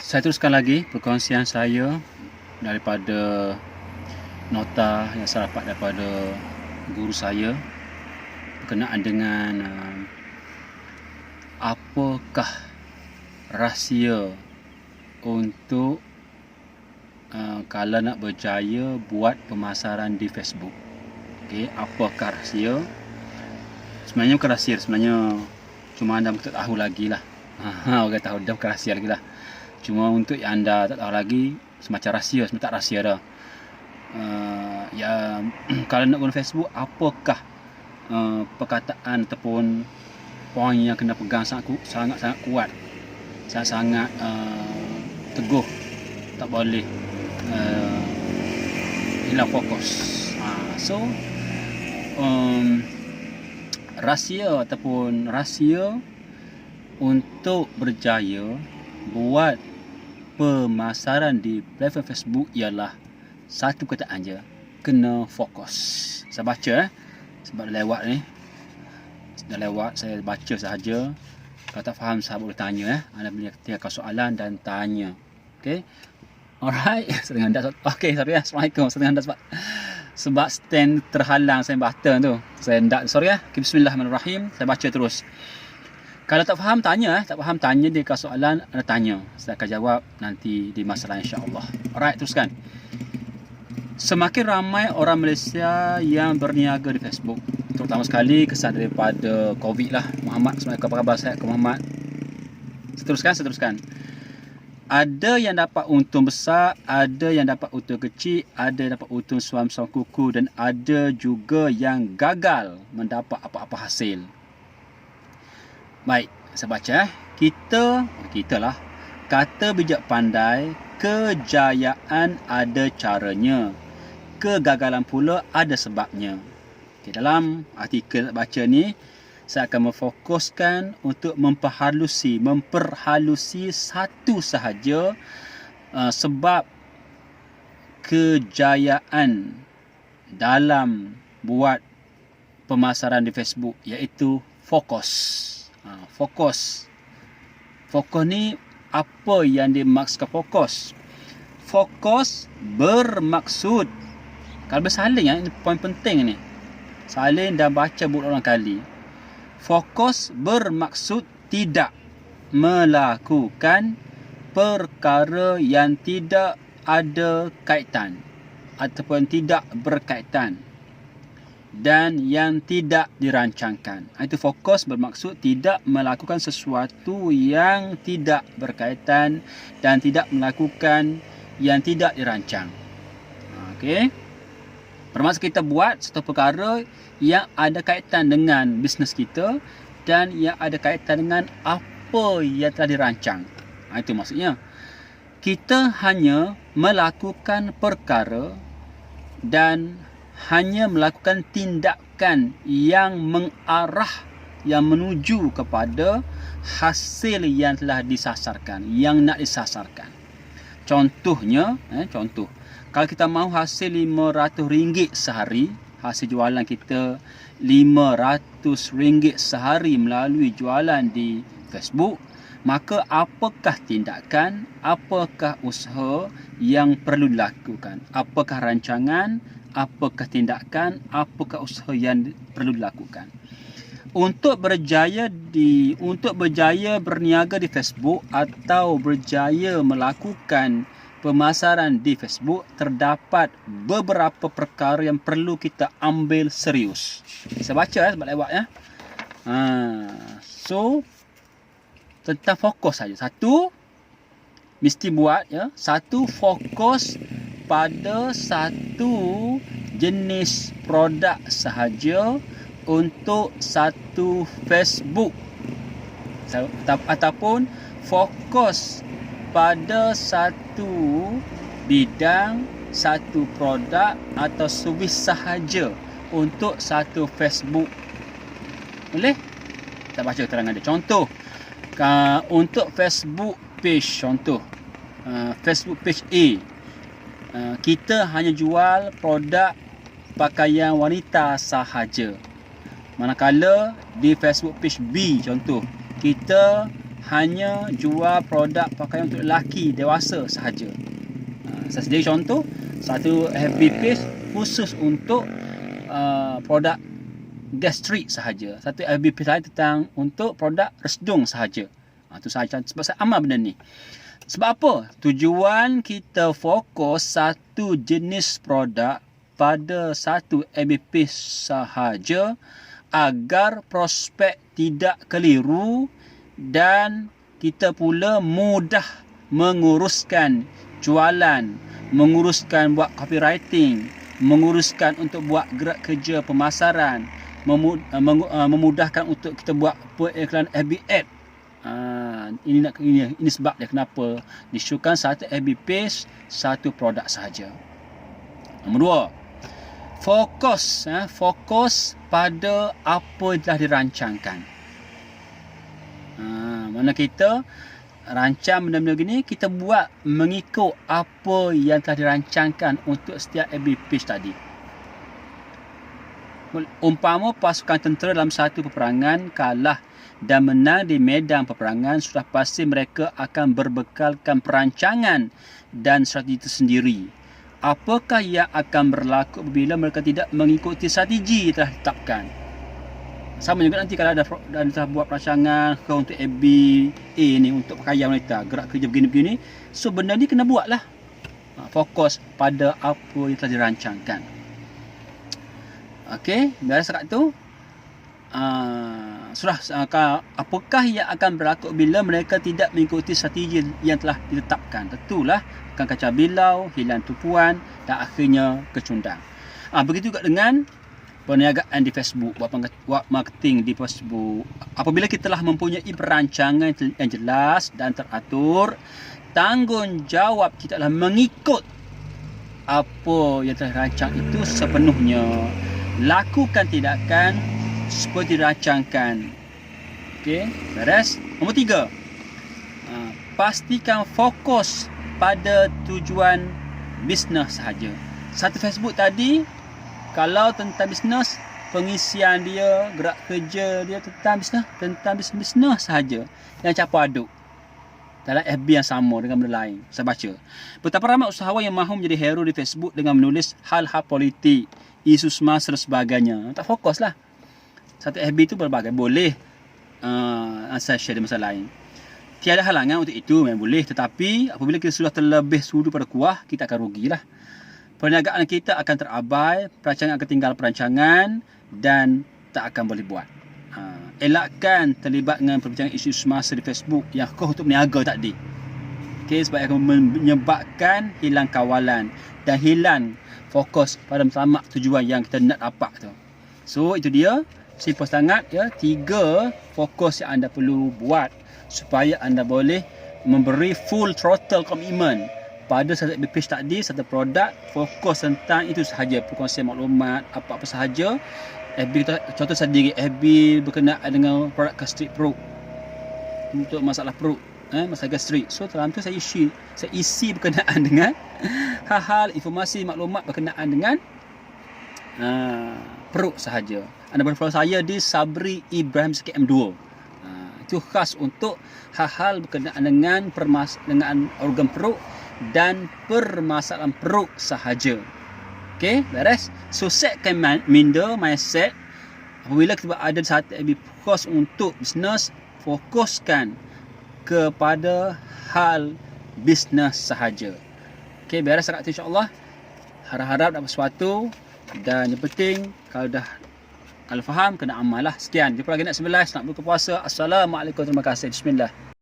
Saya teruskan lagi perkongsian saya daripada nota yang saya dapat daripada guru saya berkenaan dengan apakah rahsia untuk kalau nak berjaya buat pemasaran di Facebook. Okey, apakah rahsia? Sebenarnya bukan rahsia, sebenarnya cuma anda tak tahu lagi lah. Orang tahu dah bukan rahsia lagi lah. Cuma untuk yang anda tak tahu lagi, semacam rahsia, sebenarnya tak rahsia dah. Ya, kalau nak guna Facebook, apakah perkataan ataupun poin yang kena pegang sangat kuat, sangat teguh, tak boleh hilang fokus. Rahsia untuk berjaya buat pemasaran di platform Facebook ialah satu perkataan je, kena fokus. Saya baca sebab dah lewat ni. Dah lewat, saya baca sahaja. Kalau tak faham, sahabat boleh tanya anda boleh ketikkan soalan dan tanya. Okey. Alright, setengah dah. Okey, sorry Assalamualaikum. Setengah dah sebab stand terhalang saya button tu. Saya hendak, sorry Okay, bismillahirrahmanirrahim. Saya baca terus. Kalau tak faham tanya, tak faham tanya dia ke soalan, anda tanya. Saya akan jawab nanti di masa lain insya-Allah. Alright, teruskan. Semakin ramai orang Malaysia yang berniaga di Facebook, terutama sekali kesan daripada COVID lah. Muhammad, Assalamualaikum, apa khabar? Saya ke Muhammad. Seteruskan. Ada yang dapat untung besar, ada yang dapat untung kecil, ada yang dapat untung suam-suam kuku, dan ada juga yang gagal mendapat apa-apa hasil. Baik, saya baca. Kita lah. Kata bijak pandai, kejayaan ada caranya, kegagalan pula ada sebabnya. Okay, dalam artikel baca ni, saya akan memfokuskan untuk memperhalusi satu sahaja sebab kejayaan dalam buat pemasaran di Facebook, iaitu fokus. Fokus ni apa yang dimaksudkan fokus? Fokus bermaksud, kalau bersalin ini poin penting ni. Salin dan baca berulang kali. Fokus bermaksud tidak melakukan perkara yang tidak ada kaitan ataupun tidak berkaitan dan yang tidak dirancangkan. Itu fokus bermaksud tidak melakukan sesuatu yang tidak berkaitan dan tidak melakukan yang tidak dirancang. Okey. Bermaksud kita buat satu perkara yang ada kaitan dengan bisnes kita dan yang ada kaitan dengan apa yang telah dirancang. Itu maksudnya. Kita hanya melakukan perkara dan hanya melakukan tindakan yang mengarah, yang menuju kepada hasil yang telah disasarkan, yang nak disasarkan. Contohnya, kalau kita mahu hasil RM500 sehari, hasil jualan kita RM500 sehari melalui jualan di Facebook, maka apakah tindakan, apakah usaha yang perlu dilakukan? Apakah rancangan, apakah tindakan, apakah usaha yang perlu dilakukan? Untuk berjaya berniaga di Facebook atau berjaya melakukan pemasaran di Facebook, terdapat beberapa perkara yang perlu kita ambil serius. Saya baca sebab lewat tentang fokus saja. Satu, mesti buat satu, fokus pada satu jenis produk sahaja untuk satu Facebook, ataupun fokus pada satu bidang, satu produk atau servis sahaja untuk satu Facebook. Boleh? Kita baca keterangan dia. Contoh, untuk Facebook page, Facebook page A, kita hanya jual produk pakaian wanita sahaja. Manakala di Facebook page B, contoh, kita hanya jual produk pakaian untuk lelaki dewasa sahaja. Saya sendiri contoh, satu FB page khusus untuk produk gastrik sahaja. Satu FB page lain tentang untuk produk resdung sahaja. Itu sahaja sebab saya amal benda ni. Sebab apa? Tujuan kita fokus satu jenis produk pada satu FB page sahaja agar prospek tidak keliru dan kita pula mudah menguruskan jualan, menguruskan buat copywriting, menguruskan untuk buat gerak kerja pemasaran, memudahkan untuk kita buat iklan FB ad. Ini sebab dia kenapa disukan satu FB page satu produk sahaja. Nombor dua, fokus pada apa yang telah dirancangkan. Mana kita rancang benda-benda gini, kita buat mengikut apa yang telah dirancangkan untuk setiap FB page tadi. Umpama pasukan tentera dalam satu peperangan kalah dan menang di medan peperangan, sudah pasti mereka akan berbekalkan perancangan dan strategi itu sendiri. Apakah yang akan berlaku apabila mereka tidak mengikuti strategi yang telah ditetapkan? Sama juga nanti kalau ada buat perancangan ke untuk FBA ni, untuk pakaian wanita, gerak kerja begini-begini. So benda ni kena buat lah. Fokus pada apa yang telah dirancangkan. Okey, beres sekat tu. Apakah yang akan berlaku bila mereka tidak mengikuti strategi yang telah ditetapkan? Tentulah akan kacau bilau, hilang tumpuan dan akhirnya kecundang. Begitu juga dengan perniagaan di Facebook, buat marketing di Facebook. Apabila kita telah mempunyai perancangan yang jelas dan teratur, tanggungjawab kita adalah mengikut apa yang telah dirancang itu sepenuhnya. Lakukan tindakan seperti dirancangkan. Okey, beres. Nombor 3. Pastikan fokus pada tujuan bisnes sahaja. Satu Facebook tadi, kalau tentang bisnes, pengisian dia, gerak kerja dia tentang bisnes sahaja. Yang campur aduk dalam FB yang sama dengan benda lain. Saya baca betapa ramai usahawan yang mahu menjadi hero di Facebook dengan menulis hal-hal politik, isu semasa dan sebagainya. Tak fokus lah. Satu FB itu berbagai. Boleh saya share di masa lain. Tiada halangan untuk itu, memang boleh. Tetapi apabila kita sudah terlebih sudu pada kuah, kita akan rugilah. Perniagaan kita akan terabai, perancangan akan tinggal perancangan dan tak akan boleh buat. Elakkan terlibat dengan perbincangan isu semasa di Facebook yang kau untuk berniaga tadi. Okay, sebab akan menyebabkan hilang kawalan dan hilang fokus pada matlamat tujuan yang kita nak dapat tu. So itu dia, simple sangat ya, 3 fokus yang anda perlu buat supaya anda boleh memberi full throttle commitment pada satu page tadi, satu produk, fokus tentang itu sahaja, perkongsian maklumat apa-apa sahaja. FB contoh saya diri FB berkenaan dengan produk gastrik perut, untuk masalah perut, masalah gastrik. So dalam tu saya isi berkenaan dengan hal-hal informasi maklumat berkenaan dengan perut sahaja. Anda boleh follow saya di Sabri Ibrahim SKM2. Itu khas untuk hal-hal berkenaan dengan organ perut dan permasalahan perut sahaja. Okey, beres. So setkan mindset. Apabila kita ada satu FB post untuk bisnes, fokuskan kepada hal bisnes sahaja. Okey, beres sangat insya-Allah. Harap-harap dapat sesuatu, dan yang penting kalau faham kena amal lah. Sekian. Jumpa lagi nak 11 nak buka puasa. Assalamualaikum, terima kasih. Bismillah.